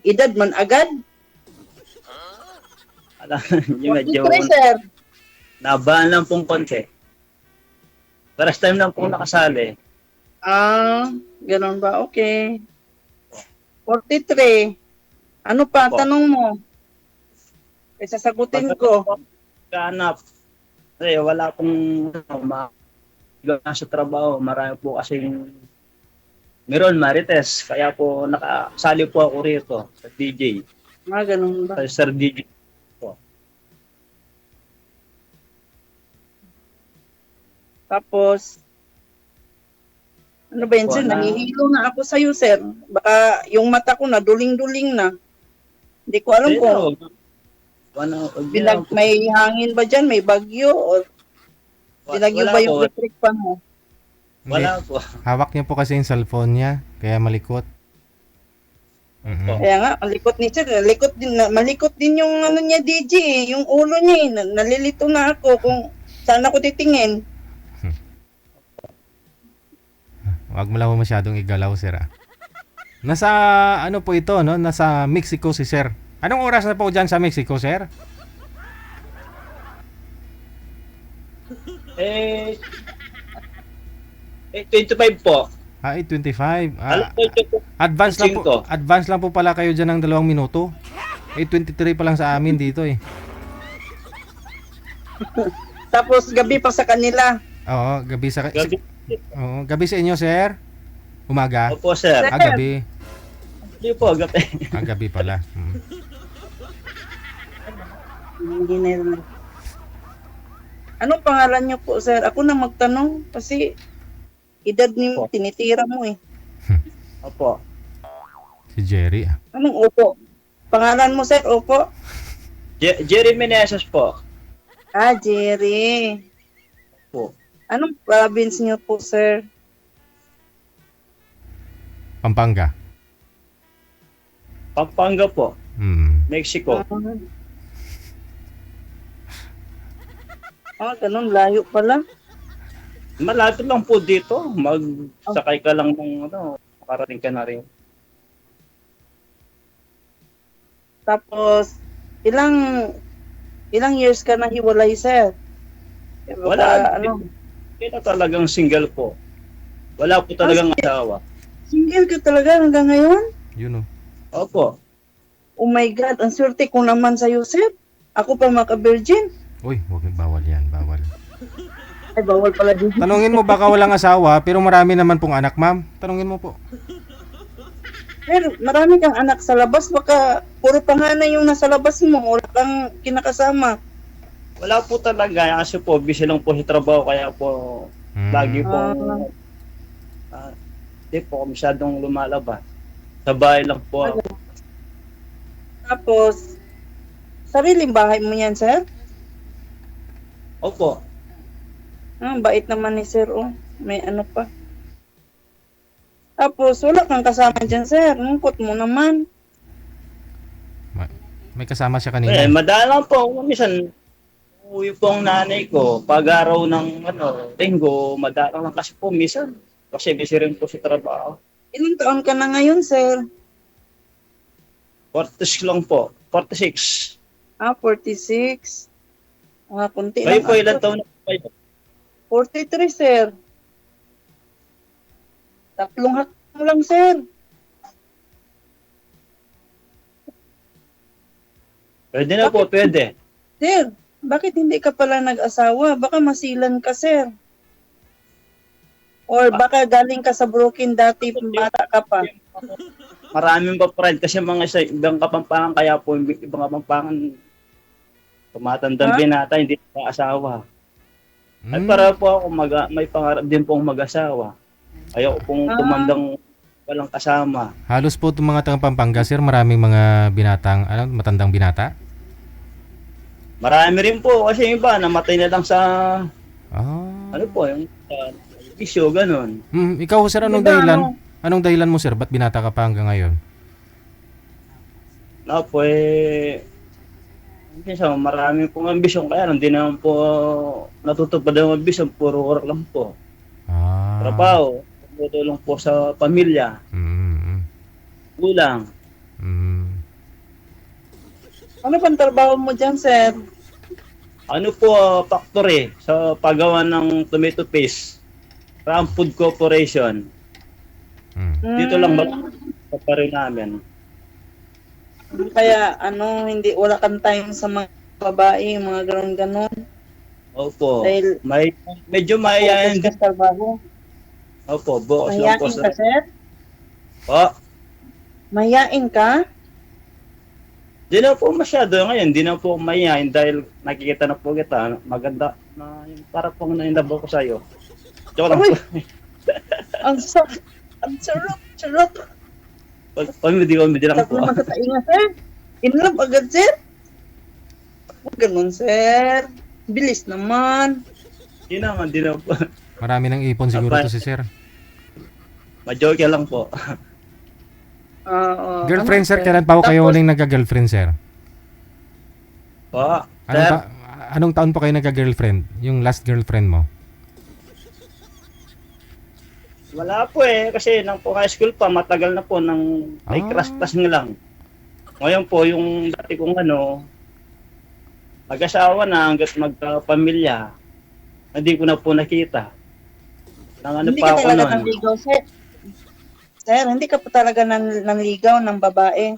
Edad man agad? Alam, yung medyo 43, sir. nabaan lang pong konti. First time lang pong nakasali. Ah, ganun ba? Okay. 43. Ano pa? Opo. Tanong mo. Kaya sasagutin ko. Pagkahanap, kasi wala pong sa trabaho. Marami po kasi meron Marites. Kaya po nakasali po ako rito sa DJ. Ah, ganun ba? Sa Sir DJ po. Tapos, ano ba yun, Po sir? na, Nahihilo na ako sa'yo, sir. Baka yung mata ko na duling-duling na. Hindi ko alam kung may hangin ba dyan, may bagyo, o binagyo wala ba po. yung electric fan mo? Wala po. Hawak niya po kasi yung cellphone niya, kaya malikot. Kaya nga, malikot ni sir. Malikot din yung ano niya, DJ. Yung ulo niya. Nalilito na ako kung saan ako titingin. Huwag mo lang masyadong igalaw, sir. Nasa, ano po ito, no? Nasa Mexico si sir. Anong oras na po dyan sa Mexico, sir? Eh, 25 po. 8:25. Alam ko ito po. Advance lang po pala kayo dyan ng 2 minuto. 8:23 pa lang sa amin dito eh. Tapos gabi pa sa kanila. Oo, gabi sa... Gabi. Oo, gabi sa inyo, sir? Umaga? Opo, sir. Gabi. Hindi po, gabi. Gabi pala. Hindi na. Anong pangalan niyo po, sir? Ako na magtanong kasi edad niyo tinitira mo eh. Opo. Si Jerry. Anong opo? Pangalan mo, sir? Opo? Jerry Meneses po. Ah, Jerry. Po. Anong province niyo po, sir? Pampanga. Pampanga po. Mexico. Ganun. Layo pala. Malapit lang po dito. Magsakay ka lang ng makarating ka na rin. Tapos, ilang years ka na hiwalay, sir? Wala. Kaya talagang single po. Wala po talagang asawa. Single ka talaga hanggang ngayon? Yun o. Opo. Oh my God, ang swerte ko naman sa'yo, sir. Ako pa maka-virgin. Uy, bawal yan, bawal. Ay, bawal pala din. Tanungin mo baka walang asawa, pero marami naman pong anak, ma'am. Tanungin mo po. Sir, marami kang anak sa labas. Baka puro panganay yung nasa labas mo. Wala kang kinakasama. Wala po talaga. Kasi po, busy lang po sa trabaho. Kaya po, lagi po, hindi po masyadong lumalabas. Sa bahay lang po ako. Tapos, sariling bahay mo yan, sir? Opo. Bait naman ni sir, oh. May ano pa. Tapos, wala kang kasama dyan, sir. Lungkot mo naman. May kasama siya kanina. Madalang po. Minsan, uwi po ang nanay ko. Pag-araw ng linggo, madalang lang kasi po minsan. Kasi busy rin po sa trabaho. Ilang taon ka na ngayon, sir? 46 lang po. 46. 46. Kunti Kayo lang. po, ilang taon na po kayo? 43, sir. 3 hakbang lang, sir. Pwede na po, pwede. Sir, bakit hindi ka pala nag-asawa? Baka masilan ka, sir. Or baka galing ka sa broken dati, bata ka pa. Maraming pa friend kasi mga sa ibang kapampangan, kaya po ibang kapampangan tumatandang binata, hindi pa asawa. At para po ako may pangarap din pong mag-asawa. Ayoko pong tumandang walang kasama. Halos po itong mga tagang Pampanga, sir, maraming mga matandang binata? Marami rin po kasi iba namatay na lang sa yung isyo, ganun. Ikaw, sir, anong dahilan? Anong dahilan mo, sir? Ba't binata ka pa hanggang ngayon? Marami pong ambisyon, kaya hindi naman po natutupad ang ambisyon, puro work lang po. Trabaho, tutulong po sa pamilya. Gulang. Ano pang trabaho mo dyan, sir? Ano po, factory sa paggawa ng tomato paste. Ram Food Corporation. Dito lang ba sa parin namin? Kaya hindi wala kang time sa mga babae, mga ganon-ganon. Opo. Dahil Medyo focus mayayain ka din. sa trabaho. Opo, bukas lang po Mayain ka, sa... sir? Po. Mayain ka? Di na po masyado ngayon. Di na po mayayain dahil nakikita na po kita. Maganda na yung para pong naindabaw ko sa'yo. Joke lang Uy! po. Ang sarap. Comedy lang Sarap po. naman sa tainga, sir. In love agad, sir. Huwag ganun, sir. Bilis naman. Di na po. Marami ng ipon siguro Apa- to si sir. Majoke lang po. Girlfriend sir, kailan pa ho kayo Tapos, huling nagka-girlfriend sir? Po. Anong, Sir, anong taon po kayo nagka-girlfriend? Yung last girlfriend mo? wala po eh. Kasi nang po high school pa, matagal na po nang may Ah. crush nga lang. Ngayon po, yung dati kong mag-asawa na hanggat magpamilya, hindi ko na po nakita. Nang hindi pa ka ako talaga nun. nanligaw, sir. Sir, hindi ka pa talaga nanligaw ng babae.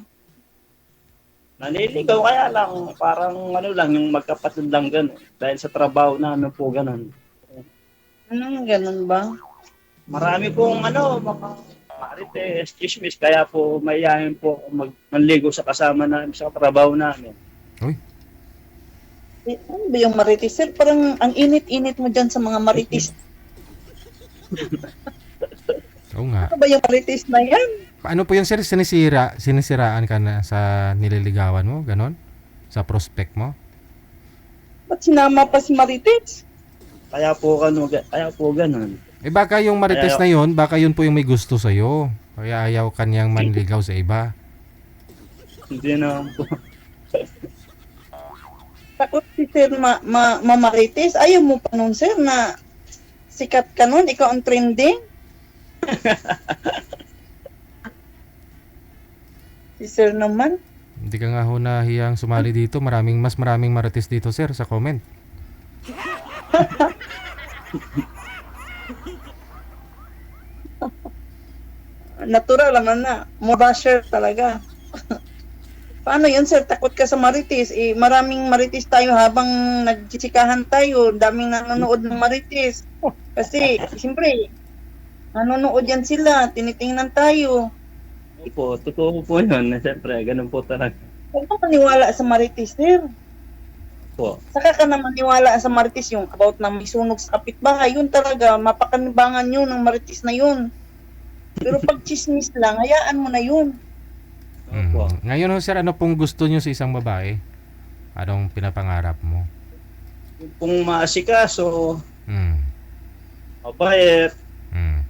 Naniligaw kaya lang, parang lang, yung magkapatid lang gano'n. Dahil sa trabaho namin po gano'n. Ganun ba? Marami pong mga marites, chismis, kaya po mayayain po ako manligo sa kasama namin sa trabaho namin. Uy, Ano ba yung marites, sir? Parang ang init-init mo dyan sa mga marites. oo nga. Ano ba yung marites na yan? Paano po yun sir? Sinisiraan ka na sa nililigawan mo? Ganon? Sa prospect mo? Ba't sinama pa si marites? Kaya po gano'n. Eh baka yung marites na yun, baka yun po yung may gusto sa'yo. Kaya ayaw kanyang manligaw sa iba. Hindi na po. Takot si sir mamarites. Ayaw mo pa nun, sir, na sikat ka nun, ikaw ang trending. Si sir naman. Hindi ka nga ho nahiyang sumali dito. Maraming marites dito sir sa comment. Natural naman na. Mobasher talaga. Paano yun, sir? Takot ka sa marites. Maraming marites tayo habang nagchichikahan tayo. Daming nanonood ng marites. Kasi, siyempre, nanonood yan sila. Tinitingnan tayo. Opo, totoo po yun. Siyempre, ganun po talaga. Huwag ka maniwala sa marites, sir. Po. Saka ka na maniwala sa marites yung about na may sunog sa kapitbahay. Yun talaga, mapakanibangan yun ng marites na yun. Pero pag chismis lang, hayaan mo na yun. Opo. Ngayon ho sir, ano pong gusto nyo sa isang babae? Anong pinapangarap mo? Kung maasikaso, Hmm. mabait, Hmm.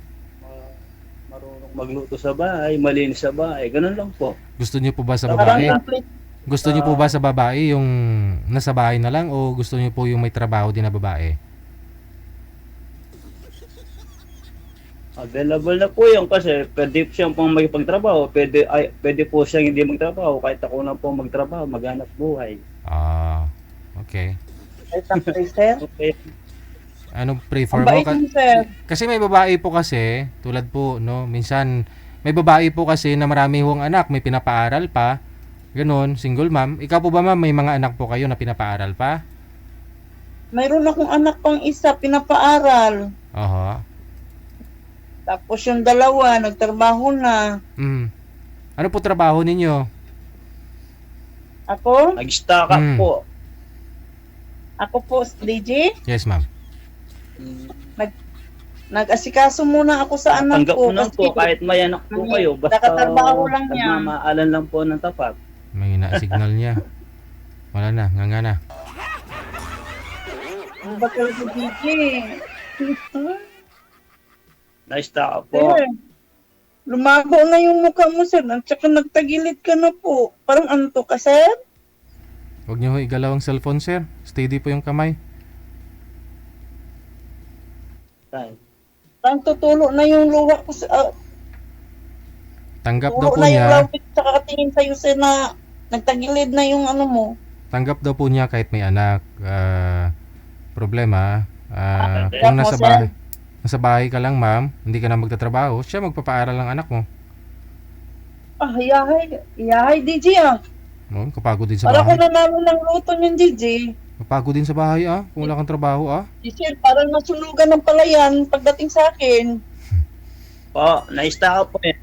marunong magluto sa bahay, malinis sa bahay, ganun lang po. Gusto nyo po ba sa Parang babae? complete. Gusto nyo po ba sa babae yung nasa bahay na lang o gusto nyo po yung may trabaho din na babae? Available na po yun kasi pwede siyang pang magpagtrabaho, pwede po siyang hindi magtrabaho, kahit ako na po magtrabaho, maghanap buhay. Ah, okay. Ay, takay, sir. Okay. Ano Ang prefer mo? bait mo, sir. Kasi may babae po kasi, tulad po, no, minsan may babae po kasi na marami hong anak, may pinapaaral pa. Ganon, single mom. Ikaw po ba ma'am, may mga anak po kayo na pinapaaral pa? Mayroon akong anak pang isa, pinapaaral. Oho. Tapos yung dalawa, nagtrabaho na. Ano po trabaho ninyo? Ako? Nag-stock up po. Ako po, DJ. Yes ma'am. Nag-asikaso muna ako sa anak Tanggap ko. mo lang po, kahit may anak po kayo, basta nakatrabaho lang niya. nagmamaalan lang po ng tapat. May na-signal niya. Wala na, nga na. Ano ba talaga, DJ? Na-stock up po. Sir, lumago na yung mukha mo, sir. At saka nagtagilid ka na po. Parang anto ka, sir? Huwag niyo ho igalaw ang cellphone sir. Steady po yung kamay. Tay. Parang tutulo na yung luha ko sa... Tanggap daw tulo po na yung niya. lawit sa kakatingin sa'yo, sir, na nagtagilid na yung ano mo. Tanggap daw po niya kahit may anak. Problema, Tanggap kung mo, nasa bahay ka lang, ma'am, hindi ka na magtatrabaho, siya magpapaaral ng anak mo. Yahay, DJ ah. No, kapagod din sa Para ko bahay. nanalo ng luto niyan, DJ. Kapagod din sa bahay, kung wala kang trabaho, DJ, parang nasunugan ng palayan pagdating sa akin. Po, na-stack up po eh.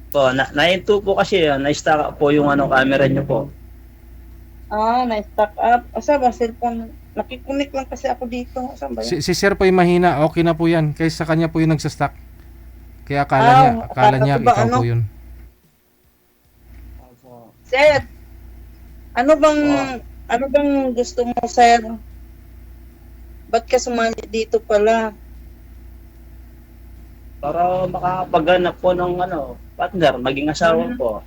Po, na-into po kasi na-stack up po yung camera niyo po. Na-stack up. Asa ba, cellphone? Nakikunik lang kasi ako dito. Saan ba yun? Si sir po yung mahina, okay na po yan. Kaysa sa kanya po yung nagsastock. Kaya akala niya ba, ikaw po yun. Sir, ano bang gusto mo, sir? Ba't ka sumali dito pala? Para makapaghanap po ng partner, maging asawa po.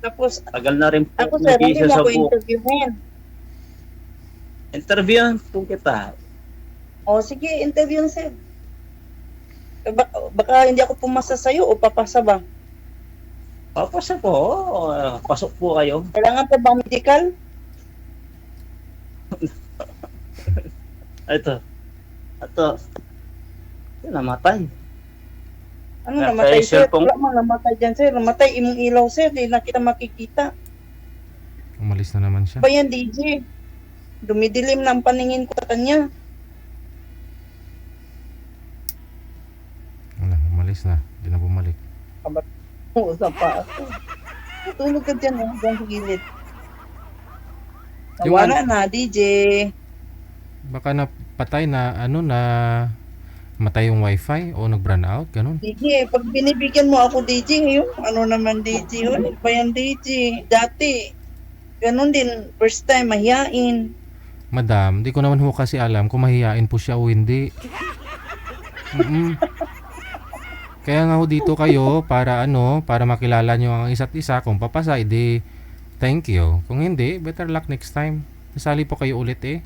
Tapos, Tagal na rin po ako sir, hindi nag-iisa mo sa ako buhok. interviewin. Interview po kita. O sige, interview sir. Baka hindi ako pumasa sa'yo o papasa ba? Papasa po, pasok po kayo. Kailangan pa ba medical? Ito. Namatay. Ano Nasa namatay sir? cellphone. Wala mang namatay dyan sir. Namatay imong ilaw sir. Di na kita makikita. Umalis na naman siya. Ba yan DJ? Dumidilim na ang paningin ko sa kanya. Wala, umalis na. Hindi na bumalik. Usap pa ako. Tulog ka dyan dyan sa gilid. Yung Nawala na DJ. Baka napatay na matay yung wifi o nag-brown out, ganun. DJ, pag binibigyan mo ako DJ, yung ano naman DJ, ano ba yan DJ? Dati, ganun din, first time, mahiyain. Madam, di ko naman ho kasi alam kung mahihain po siya o hindi. Kaya nga ho dito kayo para makilala nyo ang isa't isa. Kung papasa, edi thank you. Kung hindi, better luck next time. Nasali po kayo ulit eh.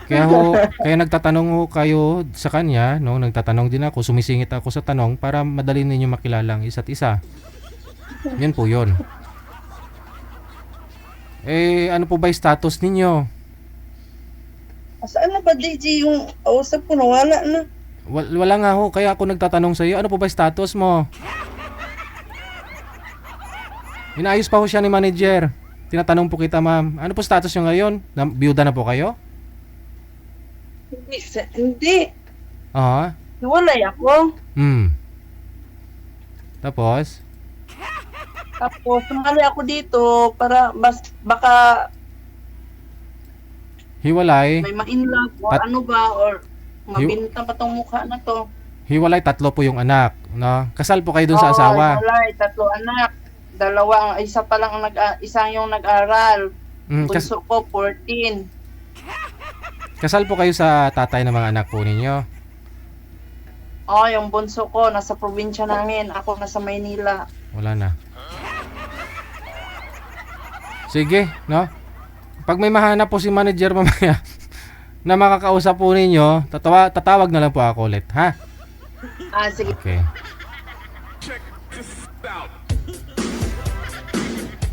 Kaya nagtatanong ho kayo sa kanya, no? Nagtatanong din ako, sumisingit ako sa tanong para madali ninyo makilala ang isa't isa. Yan po yun. Ano po ba yung status ninyo? Saan na ba DJ yung ausap ko, nawala na. Wala nga ho, kaya ako nagtatanong sa iyo, ano po ba yung status mo? Inaayos pa ho siya ni manager. Tinatanong po kita, ma'am. Ano po status nyo ngayon? Biyuda na po kayo? Hindi. Aha. Hiwalay ako. Tapos? Tapos, sumali ako dito para baka Hiwalay. may ma-inlove o ano ba, or mabinta pa tong mukha na to. Hiwalay, 3 po yung anak. No? Kasal po kayo dun sa asawa. Hiwalay, 3 anak. 2, isa pa lang isang yung nag-aral. Bunso ko, 14. Kasal po kayo sa tatay ng mga anak po ninyo? Yung bunso ko, nasa probinsya namin. Ako nasa Maynila. Wala na. Sige, no? Pag may mahanap po si manager mamaya na makakausap po ninyo, tatawag na lang po ako ulit, ha? Sige. Okay.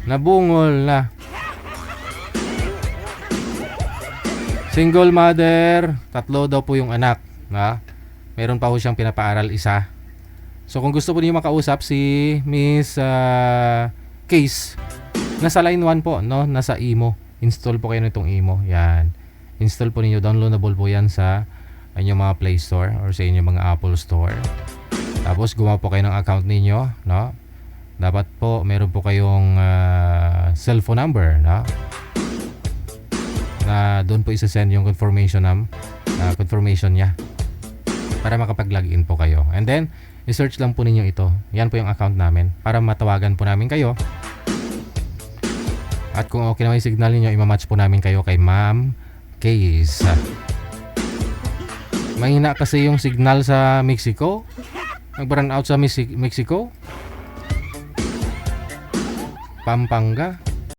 Nabungol na. Single mother, 3 daw po yung anak, na? Meron pa po siyang pinapaaral, 1. So kung gusto po niyo makausap si Miss Case, nasa line 1 po, no? Nasa Imo. Install po kayo nitong Imo. Yan. Install po niyo, downloadable po yan sa inyong mga Play Store or sa inyong mga Apple Store. Tapos gumawa po kayo ng account ninyo, no? Dapat po meron po kayong cellphone number, no? Na doon po isa-send yung confirmation niya para makapag-login po kayo. And then, i-search lang po ninyo ito. Yan po yung account namin para matawagan po namin kayo. At kung okay naman yung signal niyo, imamatch po namin kayo kay Ma'am Case. Mahina kasi yung signal sa Mexico. Nag-burn out sa Mexico. Pampanga.